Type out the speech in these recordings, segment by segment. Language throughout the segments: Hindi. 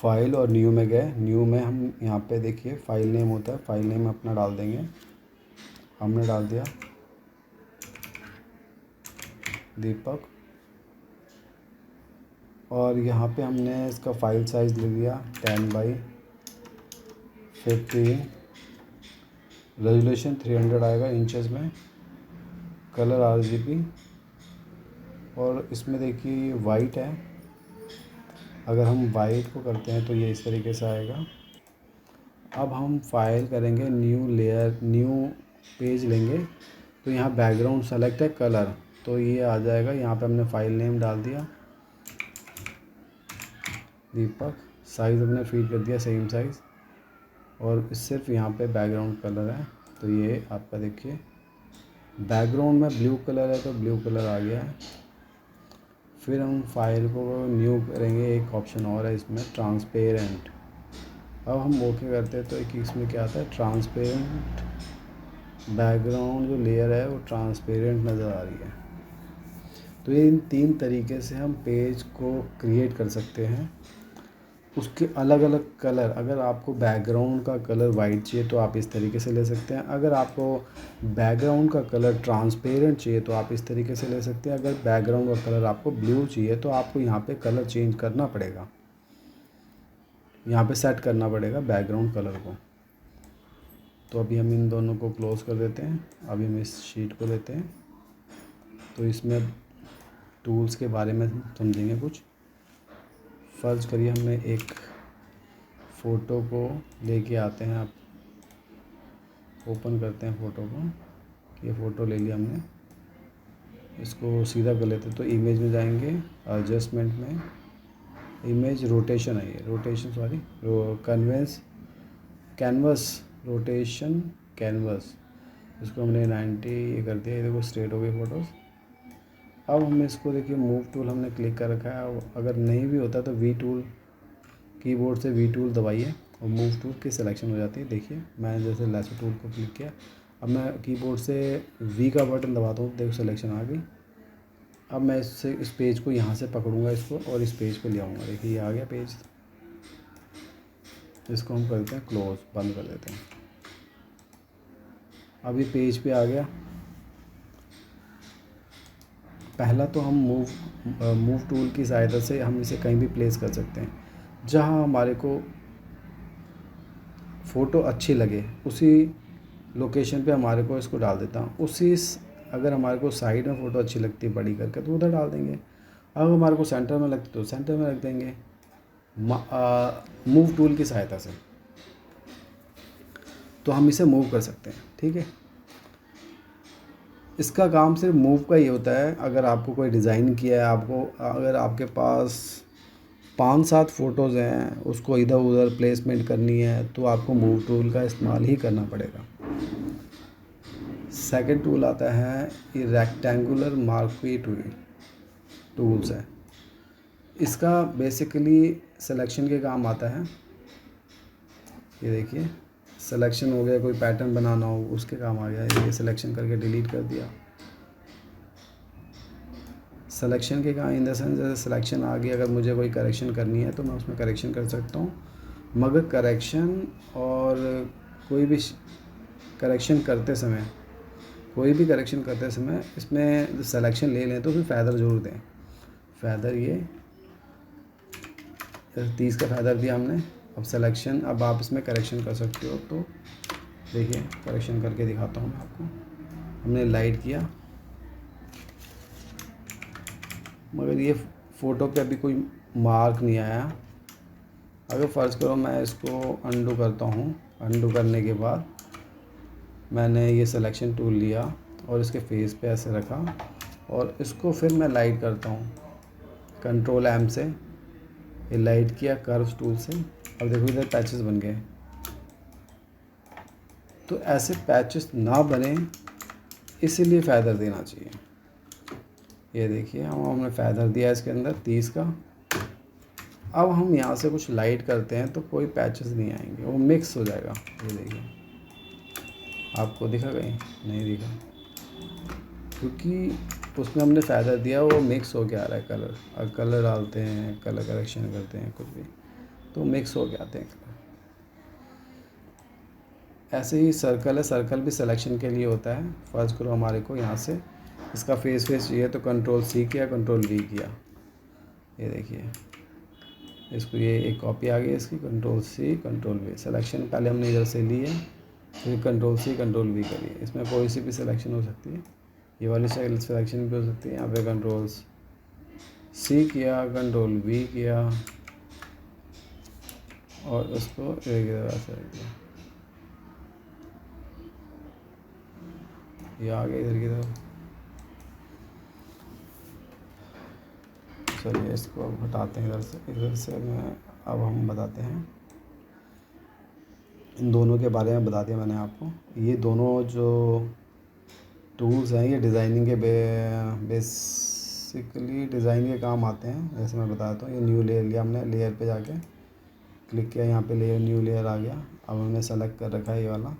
फाइल और न्यू में गए। न्यू में हम यहाँ पे देखिए फाइल नेम होता है, फाइल नेम अपना डाल देंगे। हमने डाल दिया दीपक, और यहाँ पे हमने इसका फ़ाइल साइज़ ले लिया 10/15, रेजोल्यूशन 300 आएगा इंचेस में, कलर RGB, और इसमें देखिए ये वाइट है। अगर हम वाइट को करते हैं तो ये इस तरीके से आएगा। अब हम फाइल करेंगे न्यू लेयर, न्यू पेज लेंगे, तो यहाँ बैकग्राउंड सेलेक्ट है कलर, तो ये आ जाएगा। यहाँ पे हमने फ़ाइल नेम डाल दिया दीपक, साइज़ हमने फीड कर दिया सेम साइज़, और सिर्फ यहाँ पे बैकग्राउंड कलर है, तो ये आपका देखिए बैकग्राउंड में ब्लू कलर है तो ब्लू कलर आ गया है। फिर हम फाइल को न्यू करेंगे, एक ऑप्शन और है इसमें ट्रांसपेरेंट। अब हम ओके करते हैं तो एक इसमें क्या आता है, ट्रांसपेरेंट, बैकग्राउंड जो लेयर है वो ट्रांसपेरेंट नज़र आ रही है। तो ये इन 3 तरीके से हम पेज को क्रिएट कर सकते हैं। उसके अलग अलग कलर, अगर आपको बैकग्राउंड का कलर वाइट चाहिए तो आप इस तरीके से ले सकते हैं। अगर आपको बैकग्राउंड का कलर ट्रांसपेरेंट चाहिए तो आप इस तरीके से ले सकते हैं। अगर बैकग्राउंड का कलर आपको ब्लू चाहिए तो आपको यहाँ पे कलर चेंज करना पड़ेगा, यहाँ पे सेट करना पड़ेगा बैकग्राउंड कलर को। तो अभी हम इन दोनों को क्लोज कर देते हैं। अभी हम इस शीट को लेते हैं, तो इसमें टूल्स के बारे में समझेंगे कुछ। फ़र्ज़ करिए हमने एक फ़ोटो को लेके आते हैं, आप ओपन करते हैं फ़ोटो को, ये फ़ोटो ले लिया हमने, इसको सीधा कर लेते हैं। तो इमेज में जाएंगे, एडजस्टमेंट में इमेज रोटेशन है, ये rotation sorry canvas rotation canvas, इसको हमने 90 ये कर दिया। ये देखो स्ट्रेट हो गई फ़ोटोज़। अब हम इसको देखिए मूव टूल हमने क्लिक कर रखा है। अगर नहीं भी होता तो वी टूल, कीबोर्ड से वी टूल दबाइए और मूव टूल की सिलेक्शन हो जाती है। देखिए मैंने जैसे लेसर टूल को क्लिक किया, अब मैं कीबोर्ड से वी का बटन दबाता हूँ, देखो सिलेक्शन आ गई। अब मैं इससे इस पेज को यहाँ से पकड़ूँगा इसको और इस पेज पे ले आऊँगा। देखिए ये आ गया पेज, इसको हम करते हैं क्लोज, बंद कर देते हैं। अब ये पेज पे आ गया। पहला तो हम मूव टूल की सहायता से हम इसे कहीं भी प्लेस कर सकते हैं, जहां हमारे को फ़ोटो अच्छी लगे उसी लोकेशन पे हमारे को इसको डाल देता हूँ। अगर हमारे को साइड में फ़ोटो अच्छी लगती है बड़ी करके तो उधर डाल देंगे। अब हमारे को सेंटर में लगती तो सेंटर में रख देंगे मूव टूल की सहायता से। तो हम इसे मूव कर सकते हैं, ठीक है। इसका काम सिर्फ मूव का ही होता है। अगर आपको कोई डिज़ाइन किया है, अगर आपके पास 5-7 फ़ोटोज़ हैं, उसको इधर उधर प्लेसमेंट करनी है तो आपको मूव टूल का इस्तेमाल ही करना पड़ेगा। सेकंड टूल आता है ये रेक्टेंगुलर मार्क्वी टूल्स है। इसका बेसिकली सिलेक्शन के काम आता है। ये देखिए सिलेक्शन हो गया, कोई पैटर्न बनाना हो उसके काम आ गया। ये सिलेक्शन करके डिलीट कर दिया। सिलेक्शन के काम इन द सेंस जैसे सिलेक्शन आ गई, अगर मुझे कोई करेक्शन करनी है तो मैं उसमें करेक्शन कर सकता हूँ। मगर करेक्शन और कोई भी करेक्शन करते समय इसमें सिलेक्शन ले लें तो फिर फैदर ज़रूर दें। फैदर ये 30 का फैदर दिया हमने। अब सिलेक्शन, अब आप इसमें करेक्शन कर सकते हो। तो देखिए करेक्शन करके दिखाता हूँ मैं आपको। हमने लाइट किया, मगर ये फ़ोटो पे अभी कोई मार्क नहीं आया। अगर फ़र्ज़ करो मैं इसको अंडू करता हूँ, अंडू करने के बाद मैंने ये सिलेक्शन टूल लिया और इसके फेस पे ऐसे रखा और इसको फिर मैं लाइट करता हूँ कंट्रोल M से। ये लाइट किया कर्व टूल से। अब देखो इधर पैचेस बन गए। तो ऐसे पैचेस ना बने इसीलिए फ़ैदर देना चाहिए। ये देखिए हमने फ़ैदर दिया इसके अंदर 30 का। अब हम यहाँ से कुछ लाइट करते हैं तो कोई पैचेस नहीं आएंगे, वो मिक्स हो जाएगा। ये देखिए आपको दिखा कहीं नहीं दिखा, क्योंकि उसमें हमने फ़ैदर दिया, वो मिक्स हो के आ रहा है कलर। अब कलर डालते हैं, कलर करेक्शन करते हैं कुछ भी, तो मिक्स हो के आते हैं कलर। ऐसे ही सर्कल है, सर्कल भी सिलेक्शन के लिए होता है। फर्ज करो हमारे को यहाँ से इसका फेस चाहिए तो कंट्रोल-C किया, कंट्रोल-V किया, ये देखिए इसको, ये एक कॉपी आ गई इसकी, कंट्रोल-C कंट्रोल-V। सिलेक्शन पहले हमने इधर से ली है, फिर कंट्रोल-C कंट्रोल-V करिए। इसमें कोई सी भी सिलेक्शन हो सकती है, ये वाली सिलेक्शन भी हो सकती है। यहाँ पे कंट्रोल-C किया, कंट्रोल-V किया और उसको एक ऐसे रख दिया, ये आ गया इधर की तरफ। चलिए इसको अब हटाते हैं इधर से मैं, अब हम बताते हैं इन दोनों के बारे में। बता दिया मैंने आपको, ये दोनों जो टूल्स हैं ये डिज़ाइनिंग के बेसिकली डिज़ाइन के काम आते हैं। जैसे मैं बताता हूँ, ये न्यू लेयर लिया हमने, लेयर पे जाके क्लिक किया, यहाँ पे लेयर, न्यू लेयर आ गया। अब हमने सेलेक्ट कर रखा है ये वाला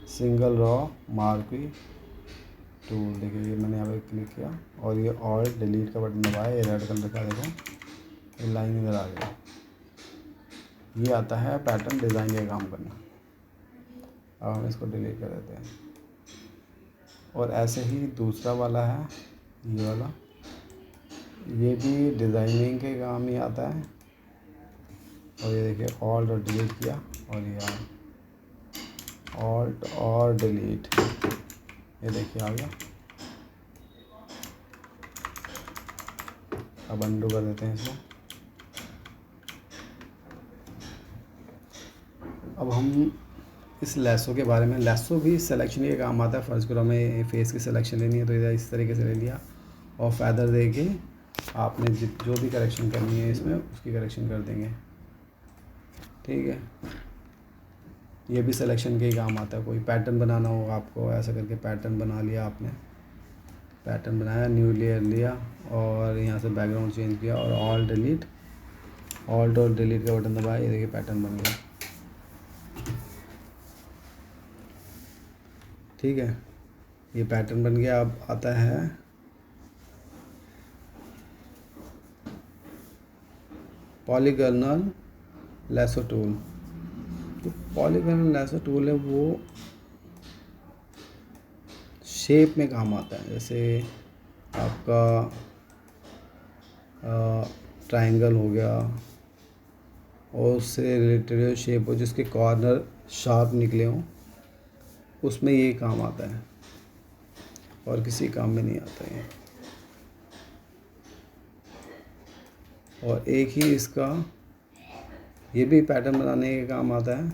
सिंगल रॉ मार्क्वी टूल। देखिए ये मैंने यहाँ पे क्लिक किया और ये ऑल्ट डिलीट का बटन दबाया, ये रेड कलर का, देखो ये लाइन इधर आ गई। ये आता है पैटर्न डिज़ाइन का काम करना। अब हम इसको डिलीट कर देते हैं। और ऐसे ही दूसरा वाला है ये वाला, ये भी डिज़ाइनिंग के काम ही आता है। और ये देखिए ऑल्ट और डिलीट किया और ये ऑल्ट और डिलीट, ये देखिए आ गया। अब अंडू कर देते हैं इसको। अब हम इस लैसो के बारे में, लैसो भी सिलेक्शन के काम आता है। फर्स्ट करो हमें फेस की सिलेक्शन लेनी है तो इधर इस तरीके से ले लिया और फैदर दे के आपने जो भी करेक्शन करनी है इसमें उसकी करेक्शन कर देंगे, ठीक है। ये भी सिलेक्शन के ही काम आता है। कोई पैटर्न बनाना हो आपको, ऐसा करके पैटर्न बना लिया आपने, पैटर्न बनाया, न्यू लेयर लिया और यहाँ से बैकग्राउंड चेंज किया और ऑल्ट और डिलीट का बटन दबाया, ये देखिए पैटर्न बन गया, ठीक है। ये पैटर्न बन गया। अब आता है पॉलीगॉनल लैसो टूल। तो पॉलीगॉनल लैसो टूल है वो शेप में काम आता है। जैसे आपका ट्रायंगल हो गया और उससे रिलेटेड शेप हो जिसके कॉर्नर शार्प निकले हों, उसमें ये काम आता है और किसी काम में नहीं आता है। और एक ही इसका ये भी पैटर्न बनाने के काम आता है।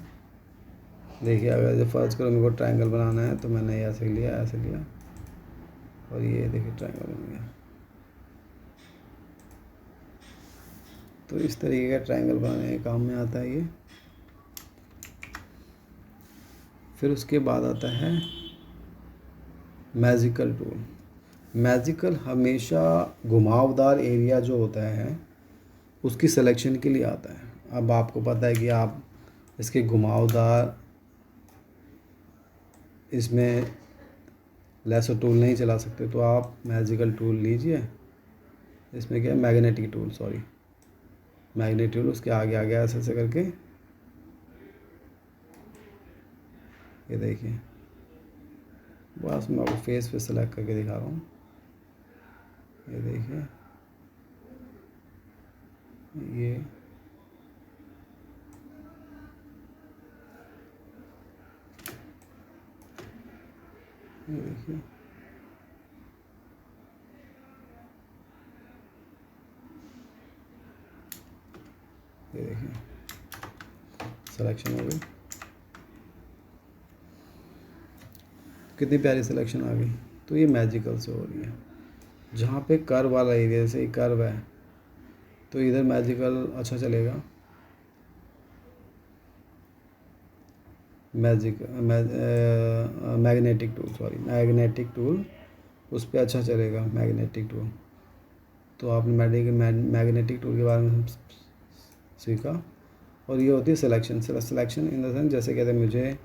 देखिए अगर जो फर्ज करो मेरे को ट्रायंगल बनाना है तो मैंने ऐसे लिया और ये देखिए ट्रायंगल बन गया। तो इस तरीके का ट्रायंगल बनाने के काम में आता है ये। फिर उसके बाद आता है मैजिकल टूल। मैजिकल हमेशा घुमावदार एरिया जो होता है उसकी सिलेक्शन के लिए आता है। अब आपको पता है कि आप इसके घुमावदार इसमें लैसो टूल नहीं चला सकते, तो आप मैजिकल टूल लीजिए। इसमें क्या है, मैग्नेटिक टूल, उसके आगे ऐसे ऐसे करके, ये देखिए बस मैं आपको फेस पे सेलेक्ट करके दिखा रहा हूँ। ये देखिए ये देखिए सिलेक्शन हो गई, कितनी प्यारी सिलेक्शन आ गई। तो ये मैजिकल से हो रही है। जहाँ पे कर्व वाला एरिया, जैसे कर्व है तो इधर मैजिकल अच्छा चलेगा, मैग्नेटिक टूल उस पर अच्छा चलेगा, मैग्नेटिक टूल। तो आपने मैग्नेटिक टूल के बारे में सीखा। और ये होती है सिलेक्शन इन द सेंस, जैसे कहते हैं मुझे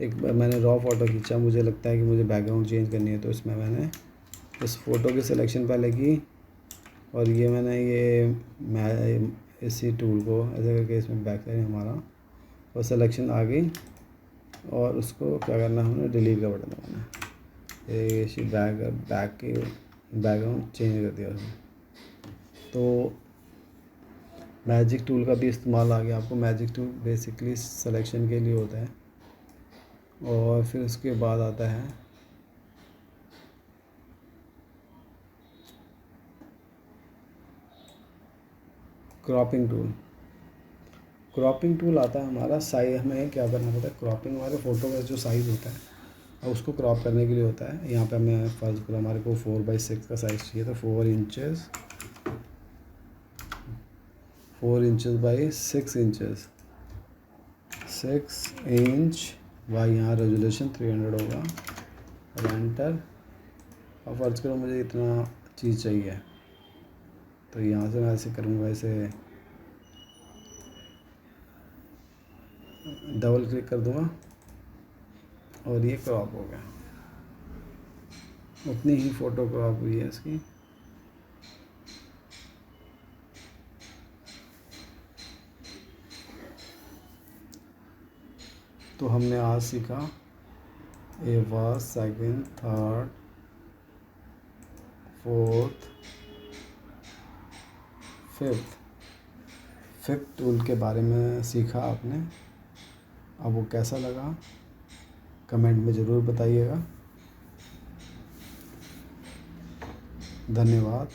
मैंने रॉ फोटो खींचा, मुझे लगता है कि मुझे बैकग्राउंड चेंज करनी है, तो इसमें मैंने इस फ़ोटो की सिलेक्शन पहले की और ये मैंने मैं इसी टूल को ऐसे करके इसमें बैक साइड हमारा और सिलेक्शन आ गई, और उसको क्या करना है, हमने डिलीट का बटन दबाना है। ये इसी बैक के बैकग्राउंड चेंज कर दिया उसमें। तो मैजिक टूल का भी इस्तेमाल आ गया आपको। मैजिक टूल बेसिकली सिलेक्शन के लिए होता है। और फिर उसके बाद आता है क्रॉपिंग टूल। क्रॉपिंग टूल आता है हमारा साइज, हमें क्या करना पड़ता है, क्रॉपिंग हमारे फ़ोटो का जो साइज़ होता है और उसको क्रॉप करने के लिए होता है। यहाँ पे हमें फर्स्ट को हमारे को 4/6 का साइज़ चाहिए, तो 4 inches by 6 inches, 6 inch by, यहाँ रेजोल्यूशन 300 होगा, और एंटर। और फर्ज करो मुझे इतना चीज़ चाहिए, तो यहाँ से मैं ऐसे करूँगा, इसे डबल क्लिक कर दूँगा और ये क्रॉप हो गया। उतनी ही फ़ोटो क्रॉप हुई है इसकी। तो हमने आज सीखा a first, second, third, fourth, fifth tool के बारे में सीखा आपने। अब वो कैसा लगा कमेंट में ज़रूर बताइएगा। धन्यवाद।